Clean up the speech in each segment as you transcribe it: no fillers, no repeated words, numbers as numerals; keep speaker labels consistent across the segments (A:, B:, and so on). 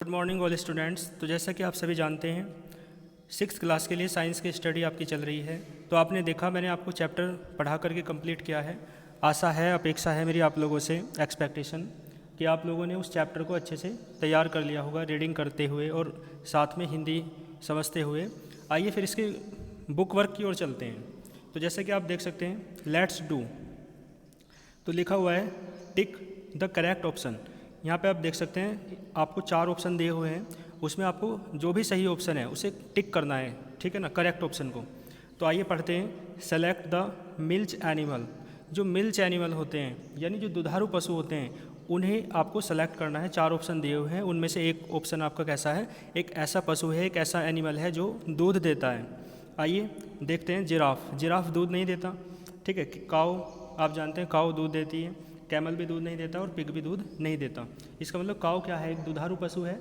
A: Good morning all students. तो जैसा कि आप सभी जानते हैं, सिक्स क्लास के लिए साइंस की स्टडी आपकी चल रही है। तो आपने देखा, मैंने आपको चैप्टर पढ़ा करके कंप्लीट किया है। आशा है, अपेक्षा है मेरी आप लोगों से, एक्सपेक्टेशन कि आप लोगों ने उस चैप्टर को अच्छे से तैयार कर लिया होगा, रीडिंग करते हुए और साथ में हिंदी समझते हुए। आइए फिर इसके बुक वर्क की ओर चलते हैं। तो जैसे कि आप देख सकते हैं, लेट्स डू, तो लिखा हुआ है टिक द करेक्ट ऑप्शन। यहाँ पे आप देख सकते हैं, आपको 4 ऑप्शन दिए हुए हैं, उसमें आपको जो भी सही ऑप्शन है उसे टिक करना है, ठीक है ना, करेक्ट ऑप्शन को। तो आइए पढ़ते हैं। Select the milch animal. जो मिल्च एनिमल होते हैं यानी जो दुधारू पशु होते हैं, उन्हें आपको सेलेक्ट करना है। 4 ऑप्शन दिए हुए हैं, उनमें से एक ऑप्शन आपका कैसा है, एक ऐसा पशु है, एक ऐसा एनिमल है जो दूध देता है। आइए देखते हैं। जिराफ, जिराफ दूध नहीं देता, ठीक है। काऊ, आप जानते हैं काऊ दूध देती है। कैमल भी दूध नहीं देता और पिग भी दूध नहीं देता। इसका मतलब काऊ क्या है, एक दुधारू पशु है।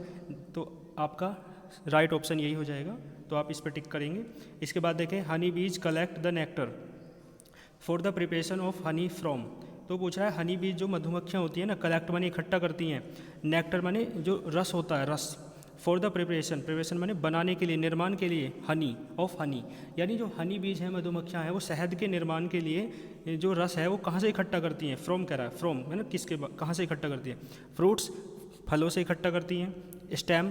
A: तो आपका राइट ऑप्शन यही हो जाएगा, तो आप इस पर टिक करेंगे। इसके बाद देखें, हनी बीज collect the nectar for the preparation of honey from. तो पूछ रहा है, हनी बीज जो मधुमक्खियाँ होती हैं ना, कलेक्ट माने इकट्ठा करती हैं, नेक्टर माने जो रस होता है, रस। फॉर द प्रिपरेशन, प्रिपरेशन माने बनाने के लिए, निर्माण के लिए, हनी ऑफ हनी, यानी जो हनी बीज है, मधुमक्खियाँ हैं, वो शहद के निर्माण के लिए जो रस है वो कहाँ से इकट्ठा करती हैं, फ्रॉम कह रहा है, फ्रॉम है ना, किसके कहाँ से इकट्ठा करती हैं। फ्रूट्स, फलों से इकट्ठा करती हैं। स्टेम,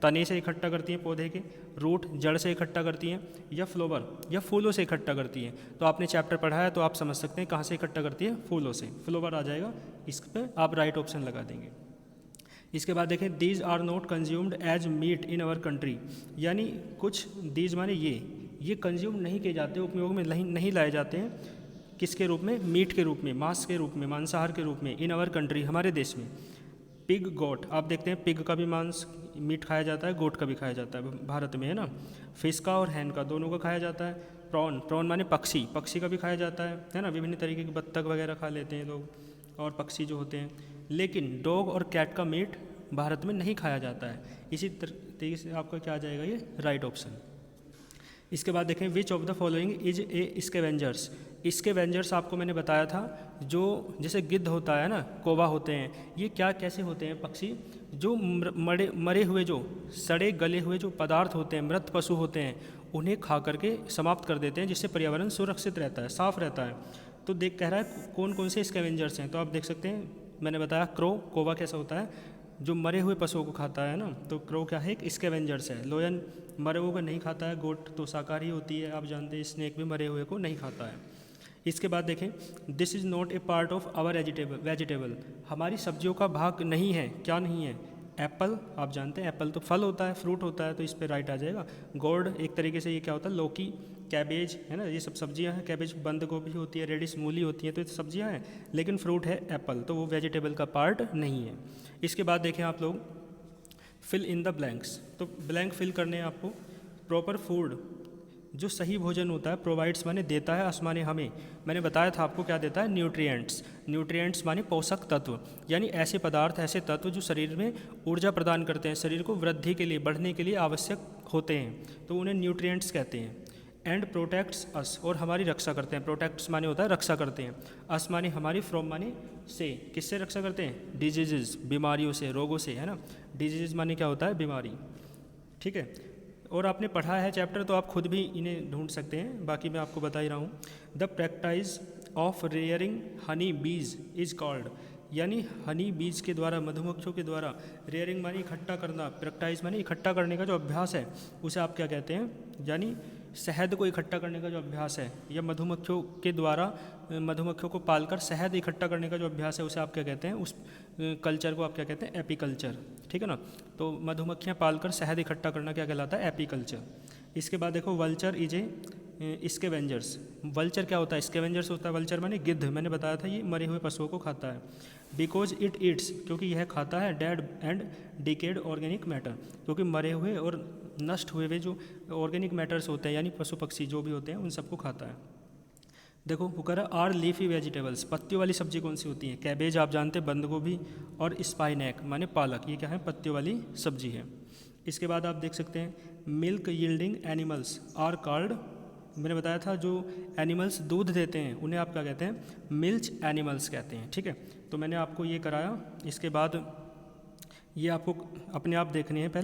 A: तने से इकट्ठा करती हैं पौधे के। रूट, जड़ से इकट्ठा करती हैं। या फ्लोवर, या फूलों से इकट्ठा करती हैं। तो आपने चैप्टर पढ़ा है तो आप समझ सकते हैं कहाँ से इकट्ठा करती है, फूलों से, फ्लोवर आ जाएगा। इस पर आप राइट ऑप्शन लगा देंगे। इसके बाद देखें, these are not consumed as meat in our country, यानी कुछ दीज माने ये कंज्यूम नहीं किए जाते, उपयोग में नहीं लाए जाते हैं। किसके रूप में, मीट के रूप में, मांस के रूप में, मांसाहार के रूप में, इन अवर कंट्री, हमारे देश में। पिग, गोट, आप देखते हैं पिग का भी मांस, मीट खाया जाता है, गोट का भी खाया जाता है भारत में, है ना। फिश का और हैन का, दोनों का खाया जाता है। प्रॉन, प्रॉन माने पक्षी, पक्षी का भी खाया जाता है ना। विभिन्न तरीके के बत्तख वगैरह खा लेते हैं लोग, और पक्षी जो होते हैं। लेकिन डॉग और कैट का मीट भारत में नहीं खाया जाता है। इसी तरीके से आपका क्या आ जाएगा, ये राइट ऑप्शन। इसके बाद देखें, which of the following is a scavengers. Scavengers आपको मैंने बताया था, जो जैसे गिद्ध होता है ना, कौवा होते हैं, ये क्या कैसे होते हैं पक्षी, जो मरे हुए, जो सड़े गले हुए जो पदार्थ होते हैं, मृत पशु होते हैं, उन्हें खा करके समाप्त कर देते हैं, जिससे पर्यावरण सुरक्षित रहता है, साफ रहता है। तो देख कह रहा है कौन कौन से स्कैवेंजर्स हैं, तो आप देख सकते हैं, मैंने बताया क्रो, कौवा कैसा होता है, जो मरे हुए पशुओं को खाता है ना, तो क्रो क्या है, एक स्कैवेंजर्स है। लोयन मरे हुए को नहीं खाता है। गोट तो शाकाहारी होती है, आप जानते हैं। स्नेक भी मरे हुए को नहीं खाता है। इसके बाद देखें, this is not a part of our vegetable, हमारी सब्जियों का भाग नहीं है। क्या नहीं है, एप्पल, आप जानते हैं एप्पल तो फल होता है, फ्रूट होता है, तो इस पर राइट आ जाएगा। गोर्ड एक तरीके से ये क्या होता है, लौकी, कैबेज, है ना, ये सब सब्जियां हैं। कैबेज बंद गोभी होती है, रेडिश मूली होती है, तो ये सब्जियां हैं। लेकिन फ्रूट है एप्पल, तो वो वेजिटेबल का पार्ट नहीं है। इसके बाद देखें आप लोग, फिल इन द ब्लैंक्स, तो ब्लैंक फिल करने हैं आपको। प्रॉपर फूड, जो सही भोजन होता है, प्रोवाइड्स माने देता है, अस माने हमें, मैंने बताया था आपको क्या देता है, न्यूट्रिएंट्स। न्यूट्रिएंट्स माने पोषक तत्व, यानी ऐसे पदार्थ, ऐसे तत्व जो शरीर में ऊर्जा प्रदान करते हैं, शरीर को वृद्धि के लिए, बढ़ने के लिए आवश्यक होते हैं, तो उन्हें न्यूट्रिएंट्स कहते हैं। एंड प्रोटेक्ट्स अस, और हमारी रक्षा करते हैं। प्रोटेक्ट्स माने होता है रक्षा करते हैं। अस माने हमारी, फ्रॉम माने से, किससे रक्षा करते हैं, डिजीजेज, बीमारियों से, रोगों से, है ना। डिजीज माने क्या होता है, बीमारी, ठीक है। और आपने पढ़ा है चैप्टर, तो आप खुद भी इन्हें ढूंढ सकते हैं, बाकी मैं आपको बता ही रहा हूँ। The practice of rearing Honey बीज इज कॉल्ड, यानी हनी बीज के द्वारा, मधुमक्खियों के द्वारा, रेयरिंग मानी इकट्ठा करना, प्रैक्टिस मानी इकट्ठा करने का जो अभ्यास है, उसे आप क्या कहते हैं, यानी शहद को इकट्ठा करने का जो अभ्यास है, या मधुमक्खियों के द्वारा मधुमक्खियों को पालकर शहद इकट्ठा करने का जो अभ्यास है, उसे आप क्या कहते हैं, उस कल्चर को आप क्या कहते हैं, एपीकल्चर, ठीक है ना। तो मधुमक्खियाँ पालकर शहद इकट्ठा करना क्या कहलाता है, एपीकल्चर। इसके बाद देखो, vulture is a scavengers. Vulture क्या होता है, स्कैवेंजर्स होता है। वल्चर माने गिद्ध, मैंने बताया था ये मरे हुए पशुओं को खाता है। बिकॉज इट ईट्स, क्योंकि यह खाता है, dead and decade organic matter, क्योंकि मरे हुए और नष्ट हुए हुए जो ऑर्गेनिक मैटर्स होते हैं, यानी पशु पक्षी जो भी होते हैं, उन सबको खाता है। देखो वो कह रहा है, आर लीफी वेजिटेबल्स, पत्तियों वाली सब्जी कौन सी होती है, कैबेज, आप जानते हैं, बंद गोभी, और स्पाइनैक माने पालक, ये क्या है, पत्तियों वाली सब्जी है। इसके बाद आप देख सकते हैं, milk yielding animals are called, मैंने बताया था जो एनिमल्स दूध देते हैं उन्हें आप क्या कहते हैं, मिल्च एनिमल्स कहते हैं, ठीक है। तो मैंने आपको ये कराया। इसके बाद ये आपको अपने आप देखनी है। पहले